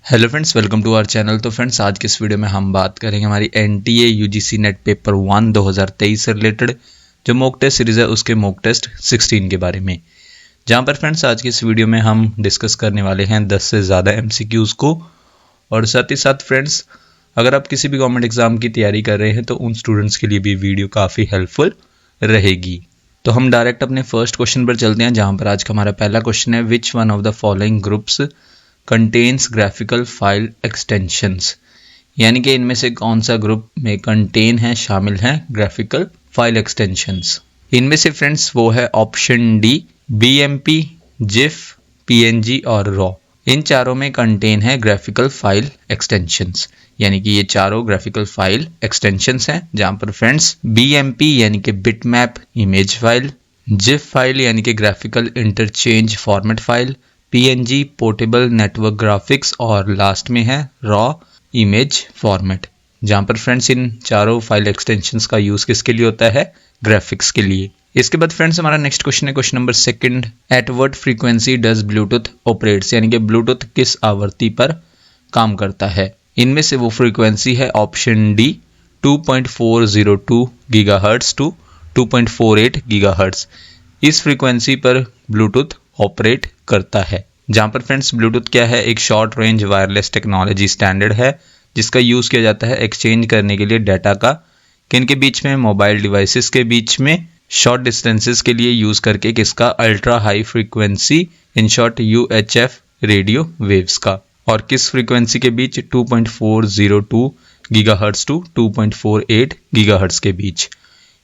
Hello friends, welcome to our channel. तो friends, आज के इस वीडियो में हम बात करेंगे हमारी एनटीए यूजीसी नेट पेपर 1 2023 से रिलेटेड जो मॉक टेस्ट सीरीज़ है उसके मॉक टेस्ट 16 के बारे में, जहां पर फ्रेंड्स आज की इस वीडियो में हम डिस्कस करने वाले हैं 10 से ज़्यादा एमसीक्यूज़ को। और साथ ही साथ फ्रेंड्स, अगर आप किसी भी गवर्नमेंट एग्जाम की तैयारी कर रहे हैं तो उन स्टूडेंट्स के लिए भी वीडियो काफ़ी हेल्पफुल रहेगी। तो हम डायरेक्ट अपने फर्स्ट क्वेश्चन पर चलते हैं, जहाँ पर आज का हमारा पहला क्वेश्चन है, which one of the following groups contains graphical file extensions, यानी कि इनमें से कौन सा ग्रुप में कंटेन है, शामिल है ग्राफिकल फाइल एक्सटेंशंस। इनमें से फ्रेंड्स वो है option D, BMP, GIF, PNG और रॉ। इन चारों में कंटेन है ग्राफिकल फाइल एक्सटेंशंस, यानी कि ये चारों ग्राफिकल फाइल एक्सटेंशंस हैं, जहां पर फ्रेंड्स बीएमपी यानी कि bitmap image file, GIF file यानी कि graphical interchange format file, PNG portable network graphics और लास्ट में है रॉ इमेज फॉर्मेट। जहां पर फ्रेंड्स इन चारों फाइल एक्सटेंशंस का यूज किसके लिए होता है? ग्राफिक्स के लिए। इसके बाद फ्रेंड्स हमारा नेक्स्ट क्वेश्चन है, question number second, at what frequency does Bluetooth operates, यानी कि ब्लूटूथ किस आवृत्ति पर काम करता है। इनमें से वो फ्रीक्वेंसी है option D 2.402 gigahertz to 2.48 gigahertz. इस फ्रीक्वेंसी पर ब्लूटूथ ऑपरेट करता है। जहां पर फ्रेंड्स ब्लूटूथ क्या है? एक short range wireless technology standard है, जिसका यूज किया जाता है एक्सचेंज करने के लिए डाटा का, किनके बीच में? मोबाइल डिवाइसेस के बीच में, शॉर्ट डिस्टेंसेस के लिए यूज करके किसका? Ultra high frequency, in short UHF radio waves का। और किस फ्रीक्वेंसी के बीच? 2.402 गीगाहर्ट्ज टू 2.48 गीगाहर्ट्ज के बीच।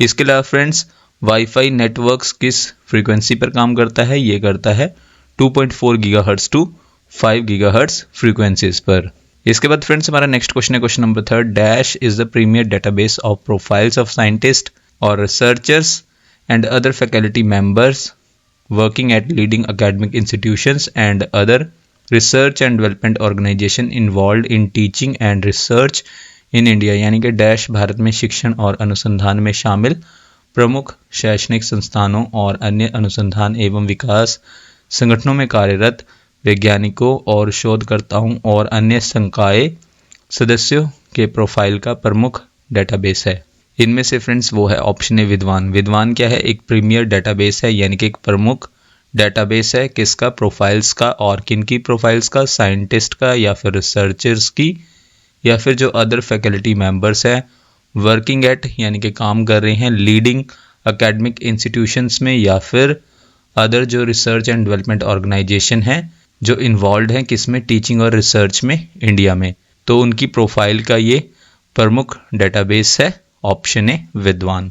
इसके अलावा फ्रेंड्स वाईफाई नेटवर्क्स किस फ्रीक्वेंसी पर काम करता है? ये करता है 2.4 गीगाहर्ट्ज टू 5 गीगाहर्ट्ज फ्रीक्वेंसीज पर। इसके बाद फ्रेंड्स हमारा नेक्स्ट क्वेश्चन है, question number third, dash is the premier database of profiles of scientist और researchers and other faculty members working at leading academic institutions and other research and development organisation involve in teaching and research in India, यानी कि dash Bharat में शिक्षण और अनुसंधान में शामिल प्रमुख शैक्षणिक संस्थानों और अन्य अनुसंधान एवं विकास संगठनों में कार्यरत वैज्ञानिकों और शोधकर्ताओं और अन्य संकाय सदस्यों के प्रोफाइल का प्रमुख डेटाबेस है। इनमें से फ्रेंड्स वो है ऑप्शन ए विद्वान। विद्वान क्या है? एक प्रीमियर डेटाबेस है, यानी कि एक प्रमुख डेटाबेस है किसका? प्रोफाइल्स का। और किन की प्रोफाइल्स का? साइंटिस्ट का, या फिर रिसर्चर्स की, या फिर जो अदर फैकल्टी मेंबर्स है, वर्किंग एट यानी कि काम कर रहे हैं लीडिंग एकेडमिक इंस्टीट्यूशंस में, या फिर अदर जो रिसर्च एंड डेवलपमेंट ऑर्गेनाइजेशन है जो इन्वॉल्व हैं किसमें? टीचिंग और रिसर्च में इंडिया में। तो उनकी प्रोफाइल का ये प्रमुख डेटाबेस है ऑप्शन ए विद्वान।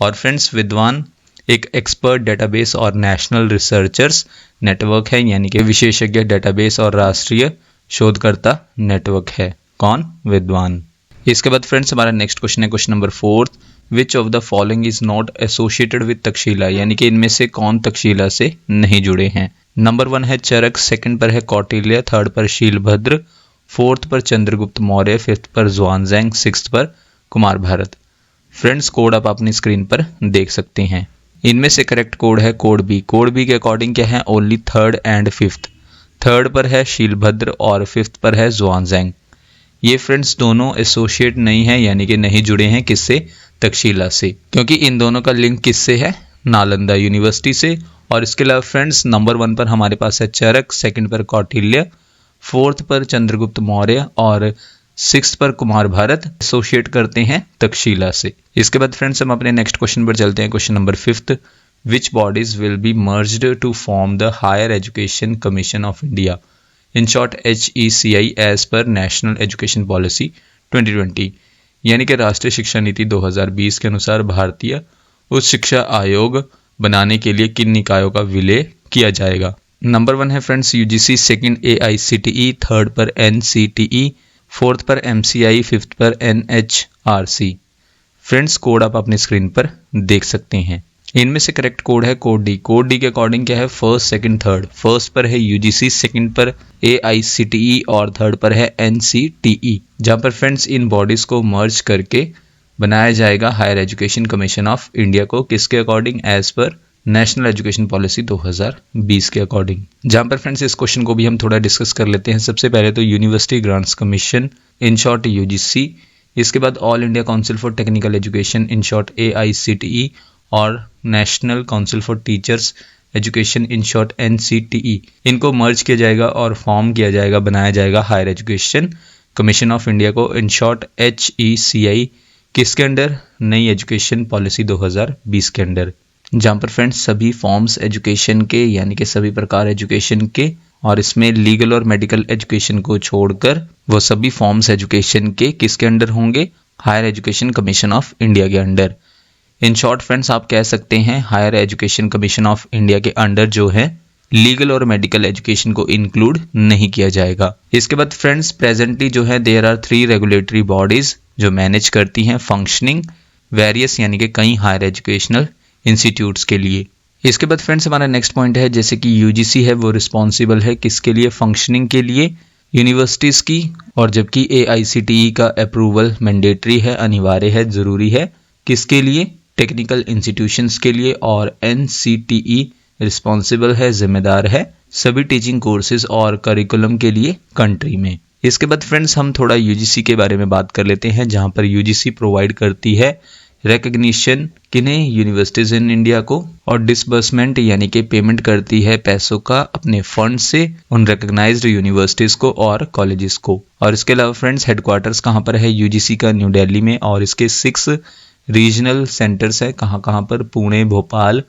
और फ्रेंड्स विद्वान एक एक्सपर्ट डेटाबेस और नेशनल रिसर्चर्स नेटवर्क है, यानी कि विशेषज्ञ डेटाबेस और राष्ट्रीय शोधकर्ता नेटवर्क है। कौन? विद्वान। इसके बाद फ्रेंड्स हमारा नेक्स्ट क्वेश्चन है, question number fourth, which of the following is not associated with Takshashila, यानी कि इनमें से कौन तक्षशिला से नहीं जुड़े हैं। नंबर 1 है चरक, सेकंड पर है कौटिल्य, थर्ड पर शीलभद्र, फोर्थ पर चंद्रगुप्त मौर्य, फिफ्थ पर ज़ुआनज़ैंग, सिक्स्थ पर कुमार भारत। फ्रेंड्स कोड आप अपनी स्क्रीन पर देख सकते हैं। इनमें से करेक्ट कोड है कोड बी। कोड बी के अकॉर्डिंग क्या है? Only third and fifth. Third पर है शीलभद्र और फिफ्थ पर है ज़ुआनज़ैंग। ये फ्रेंड्स दोनों एसोसिएट नहीं है, यानी कि नहीं जुड़े हैं किससे? तक्षशिला से, क्योंकि इन दोनों का लिंक किससे है? नालंदा यूनिवर्सिटी से। और इसके अलावा फ्रेंड्स नंबर 1 पर हमारे पास है चरक, सेकंड पर कौटिल्य, फोर्थ पर चंद्रगुप्त मौर्य और सिक्स्थ पर कुमार भारत एसोसिएट करते हैं तक्षशिला से। इसके बाद फ्रेंड्स हम अपने नेक्स्ट क्वेश्चन पर चलते हैं, question number fifth, which bodies will be merged to form the higher education commission of India, in short HECI as पर नेशनल एजुकेशन पॉलिसी 2020, यानी कि राष्ट्रीय शिक्षा नीति 2020 के अनुसार भारतीय उच्च शिक्षा आयोग बनाने के लिए किन निकायों का विलय किया जाएगा। नंबर 1 है friends UGC, second AICTE, third पर NCTE, फोर्थ पर MCI, फिफ्थ पर NHRC। फ्रेंड्स कोड आप अपनी स्क्रीन पर देख सकते हैं। इनमें से करेक्ट कोड है कोड डी। कोड डी के अकॉर्डिंग क्या है? First, second, third. फर्स्ट पर है यूजीसी, सेकंड पर AICTE और थर्ड पर है NCTE, जहां पर फ्रेंड्स इन बॉडीज को मर्ज करके बनाया जाएगा higher education commission of India को, किसके अकॉर्डिंग? एज पर नेशनल एजुकेशन पॉलिसी 2020 के अकॉर्डिंग। जहां पर फ्रेंड्स इस क्वेश्चन को भी हम थोड़ा डिस्कस कर लेते हैं। सबसे पहले तो university grants commission, in short UGC, इसके बाद all India council for technical education, in short AICTE, और national council for teachers education, in short NCTE। इनको मर्ज किया जाएगा और फॉर्म किया जाएगा, बनाया जाएगा higher education commission of India को, इन शॉर्ट HECI। किसके अंडर? नई एजुकेशन पॉलिसी 2020 के अंडर। जहाँ पर फ्रेंड्स सभी फॉर्म्स एजुकेशन के यानी कि सभी प्रकार एजुकेशन के, और इसमें लीगल और मेडिकल एजुकेशन को छोड़कर वो सभी फॉर्म्स एजुकेशन के किसके अंडर होंगे? Higher education commission of India के अंडर। इन शॉर्ट फ्रेंड्स आप कह सकते हैं higher education commission of India के अंडर जो है लीगल और मेडिकल एजुकेशन को इंक्लूड नहीं किया जाएगा। इसके बाद फ्रेंड्स प्रेजेंटली जो है देयर आर 3 रेगुलेटरी बॉडीज जो मैनेज करती हैं फंक्शनिंग वेरियस यानी कि कई हायर एजुकेशनल इंस्टीट्यूट्स के लिए। इसके बाद फ्रेंड्स हमारा नेक्स्ट पॉइंट है, जैसे कि यूजीसी है वो रिस्पॉन्सिबल है किसके लिए? फंक्शनिंग के लिए यूनिवर्सिटीज़ की, और जबकि AICTE का अप्रूवल मैंडेटरी है, अनिवार्य है, ज़रूरी है किसके लिए? टेक्निकल इंस्टीट्यूशंस के लिए। और NCTE रिस्पॉन्सिबल है, जिम्मेदार है सभी टीचिंग कोर्सेज और करिकुलम के लिए कंट्री में। इसके बाद फ्रेंड्स हम थोड़ा यूजीसी के बारे में बात कर लेते हैं, जहां पर यूजीसी प्रोवाइड करती है रिकग्निशन किन्हें? यूनिवर्सिटीज इन इंडिया को, और डिसबर्समेंट यानी कि पेमेंट करती है पैसों का अपने फंड से उन रिकग्नाइज्ड यूनिवर्सिटीज को और कॉलेजेस को। और इसके अलावा फ्रेंड्स हेडक्वार्टर्स कहाँ पर है यूजीसी का? न्यू दिल्ली में, और इसके 6 रीजनल सेंटर्स है। कहाँ पर? पुणे, भोपाल,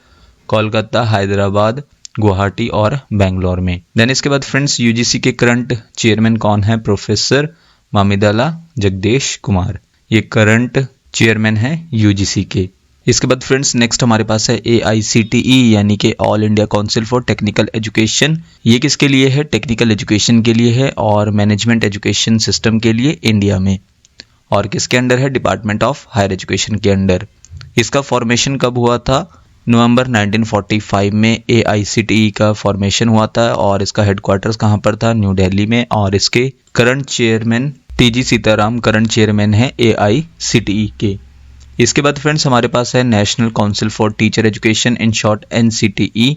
कोलकाता, हैदराबाद, गुवाहाटी और बेंगलोर में। देन इसके बाद फ्रेंड्स यूजीसी के करंट चेयरमैन कौन है? प्रोफेसर मामिदाला जगदेश कुमार, ये करंट चेयरमैन है यूजीसी के। इसके बाद फ्रेंड्स नेक्स्ट हमारे पास है AICTE यानी कि all India council for technical education. ये किसके लिए है? टेक्निकल एजुकेशन के लिए है और मैनेजमेंट एजुकेशन सिस्टम के लिए इंडिया में। और किसके अंडर है? डिपार्टमेंट ऑफ हायर एजुकेशन के अंडर। इसका फॉर्मेशन कब हुआ था? नवंबर 1945 में AICTE का फॉर्मेशन हुआ था, और इसका हेडक्वार्टर्स कहाँ पर था? न्यू दिल्ली में। और इसके current chairman TG Sitaram current chairman है AICTE के। इसके बाद फ्रेंड्स हमारे पास है national council for teacher education, in short NCTE,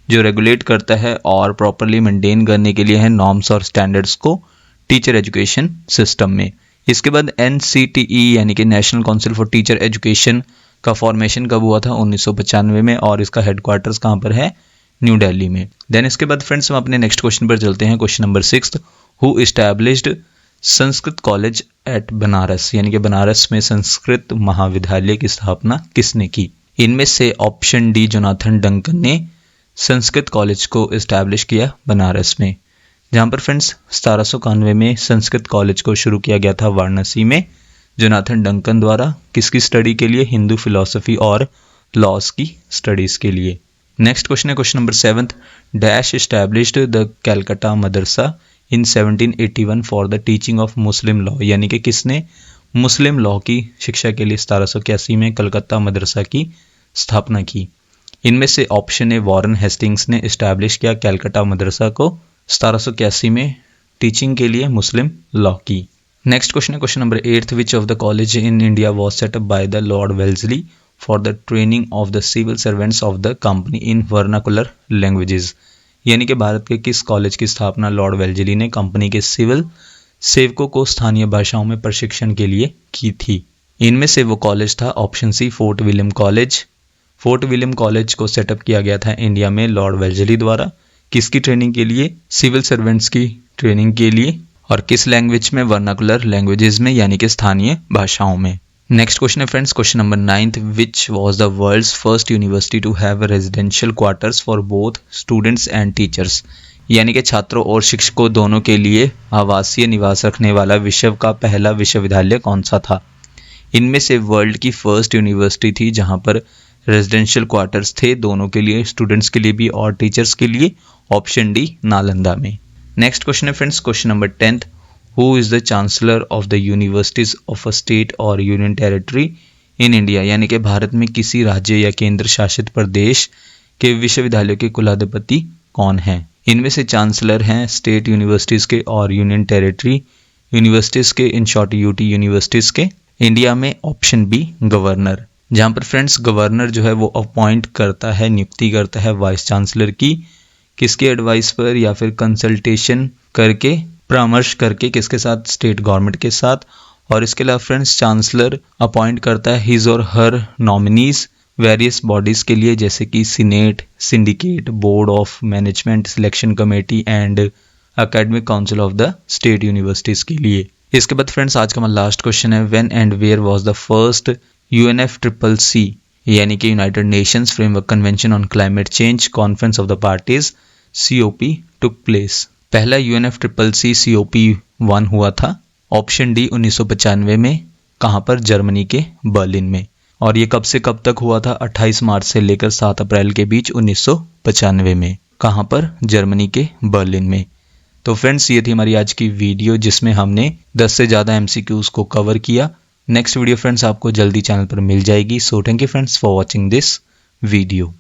जो रेगुलेट करता है और प्रॉपरली मेंटेन करने के लिए है नॉर्म्स और स्टैंडर्ड्स को टीचर एजुकेशन सिस्टम में। इसके बाद NCTE यानी कि national council for teacher education का फॉर्मेशन कब हुआ था? 1995 में, और इसका हेडक्वार्टर्स कहाँ पर है? न्यू दिल्ली में। देन इसके बाद फ्रेंड्स हम अपने नेक्स्ट क्वेश्चन पर चलते हैं। Question number 6, who established Sanskrit college eight Banaras, यानी कि बनारस में संस्कृत महाविद्यालय की स्थापना किसने की? इनमें से ऑप्शन डी जोनाथन डंकन ने संस्कृत कॉलेज को एस्टैब्लिश किया बनारस में। जहाँ पर फ्रेंड्स 1791 में संस्कृत कॉलेज को शुरू किया गया था वाराणसी में जोनाथन डंकन द्वारा। किसकी स्टडी के लिए? हिंदू फिलॉसफी और लॉस की स्टडीज के लिए। नेक्स्ट क्वेश्चन है question number 7, dash established the Calcutta Madrasa in 1781 for the teaching of Muslim law, यानी कि किसने मुस्लिम लॉ की शिक्षा के लिए 1781 में कलकत्ता मदरसा की स्थापना की? इनमें से ऑप्शन ए वॉरेन हेस्टिंग्स ने एस्टैब्लिश किया कैलकाटा मदरसा को 1781 में टीचिंग के लिए मुस्लिम लॉ की। नेक्स्ट क्वेश्चन है question number 8, which of the college in India was set up by the Lord Wellesley for the training of the civil servants of the company in vernacular languages, यानी कि भारत के किस college की स्थापना Lord Wellesley ने company के civil सेवकों को स्थानीय भाषाओं में प्रशिक्षण के लिए की थी? इनमें से वो कॉलेज था option C Fort William college. Fort William college को सेटअप किया गया था इंडिया में लॉर्ड वेल्सली द्वारा। किसकी ट्रेनिंग के लिए? सिविल सर्वेंट्स की ट्रेनिंग के लिए। और किस लैंग्वेज में? वर्नाकुलर लैंग्वेजेस में, यानी कि स्थानीय भाषाओं में। नेक्स्ट क्वेश्चन है friends question number 9, which was the world's first university to have residential quarters for both students and teachers, यानी कि छात्रों और शिक्षकों दोनों के लिए आवासीय निवास रखने वाला विश्व का पहला विश्वविद्यालय कौन सा था? इनमें से वर्ल्ड की फर्स्ट यूनिवर्सिटी थी जहां पर रेजिडेंशियल क्वार्टर्स थे दोनों के लिए, स्टूडेंट्स के लिए भी और टीचर्स के लिए। ऑप्शन डी नालंदा में। नेक्स्ट क्वेश्चन है friends question number 10, who is the chancellor of the universities of a state और यूनियन टेरिटरी इन इंडिया, यानी कि भारत में किसी राज्य या केंद्र शासित प्रदेश के विश्वविद्यालयों के कुलाधिपति कौन है? इनमें से चांसलर हैं स्टेट यूनिवर्सिटीज के और यूनियन टेरिटरी यूनिवर्सिटीज के, इन शॉर्ट यूटी यूनिवर्सिटीज के। इंडिया में ऑप्शन बी गवर्नर। जहाँ पर फ्रेंड्स गवर्नर जो है वो अपॉइंट करता है, नियुक्ति करता है वाइस चांसलर की, किसके एडवाइस पर या फिर कंसल्टेशन करके, परामर्श करके, किसके साथ, स्टेट गवर्नमेंट के साथ। और इसके अलावा फ्रेंड्स चांसलर अपॉइंट करता है हिज और हर नॉमिनीज वेरियस बॉडीज के लिए, जैसे कि senate, syndicate, board of management, selection committee and academic council of the state universities के लिए। इसके बाद फ्रेंड्स आज का हमारा लास्ट क्वेश्चन है, when and where was the first UNFCCC यानी कि United Nations framework convention on climate change conference of the parties COP took place. पहला UNFCCC COP1 हुआ था ऑप्शन डी 1995 में। कहाँ पर? जर्मनी के बर्लिन में। और ये कब से कब तक हुआ था? 28 मार्च से लेकर 7 अप्रैल के बीच 1995 में। कहाँ पर? जर्मनी के बर्लिन में। तो फ्रेंड्स ये थी हमारी आज की वीडियो जिसमें हमने 10 से ज़्यादा MCQs को कवर किया। नेक्स्ट वीडियो फ्रेंड्स आपको जल्दी चैनल पर मिल जाएगी। So thank you friends for watching this video.